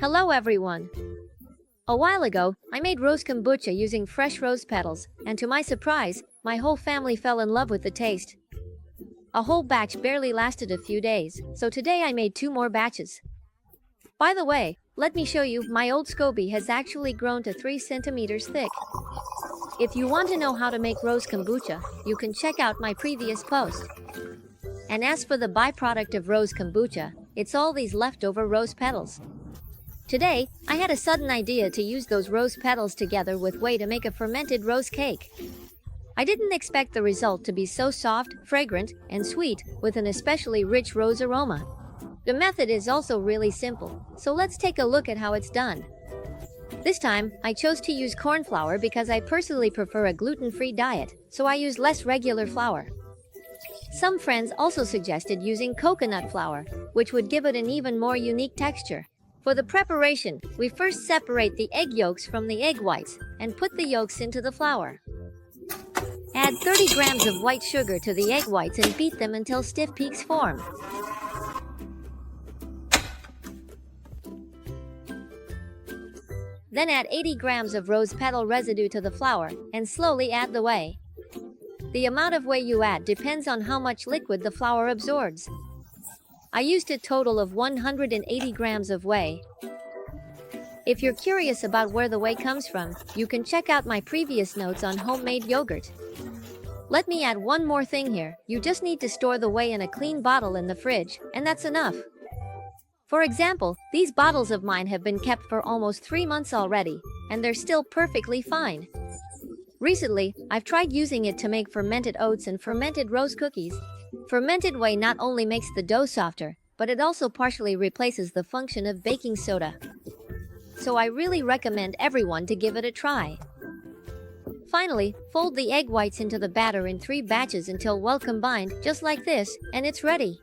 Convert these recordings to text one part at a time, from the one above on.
Hello everyone! A while ago, I made rose kombucha using fresh rose petals, and to my surprise, my whole family fell in love with the taste. A whole batch barely lasted a few days, so today I made 2 more batches. By the way, let me show you, my old SCOBY has actually grown to 3 centimeters thick. If you want to know how to make rose kombucha, you can check out my previous post. And as for the byproduct of rose kombucha, it's all these leftover rose petals. Today, I had a sudden idea to use those rose petals together with whey to make a fermented rose cake. I didn't expect the result to be so soft, fragrant, and sweet, with an especially rich rose aroma. The method is also really simple, so let's take a look at how it's done. This time, I chose to use corn flour because I personally prefer a gluten-free diet, so I used less regular flour. Some friends also suggested using coconut flour, which would give it an even more unique texture. For the preparation, we first separate the egg yolks from the egg whites and put the yolks into the flour. Add 30 grams of white sugar to the egg whites and beat them until stiff peaks form. Then add 80 grams of rose petal residue to the flour and slowly add the whey. The amount of whey you add depends on how much liquid the flour absorbs. I used a total of 180 grams of whey. If you're curious about where the whey comes from, you can check out my previous notes on homemade yogurt. Let me add one more thing here. You just need to store the whey in a clean bottle in the fridge, and that's enough. For example, these bottles of mine have been kept for almost 3 months already, and they're still perfectly fine. Recently, I've tried using it to make fermented oats and fermented rose cookies. Fermented whey not only makes the dough softer, but it also partially replaces the function of baking soda. So I really recommend everyone to give it a try. Finally, fold the egg whites into the batter in 3 batches until well combined, just like this, and it's ready.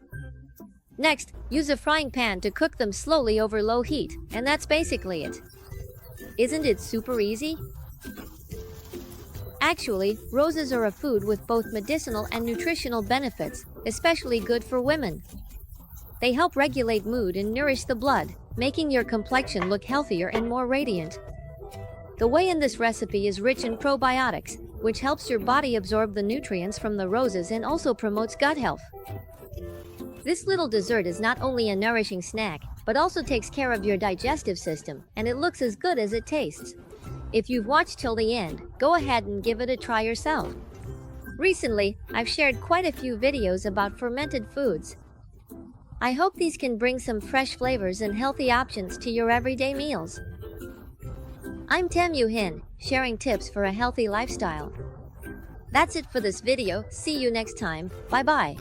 Next, use a frying pan to cook them slowly over low heat, and that's basically it. Isn't it super easy? Actually, roses are a food with both medicinal and nutritional benefits, especially good for women. They help regulate mood and nourish the blood, making your complexion look healthier and more radiant. The whey in this recipe is rich in probiotics, which helps your body absorb the nutrients from the roses and also promotes gut health. This little dessert is not only a nourishing snack, but also takes care of your digestive system, and it looks as good as it tastes. If you've watched till the end, go ahead and give it a try yourself. Recently, I've shared quite a few videos about fermented foods. I hope these can bring some fresh flavors and healthy options to your everyday meals. I'm Tamu Hin, sharing tips for a healthy lifestyle. That's it for this video. See you next time. Bye-bye.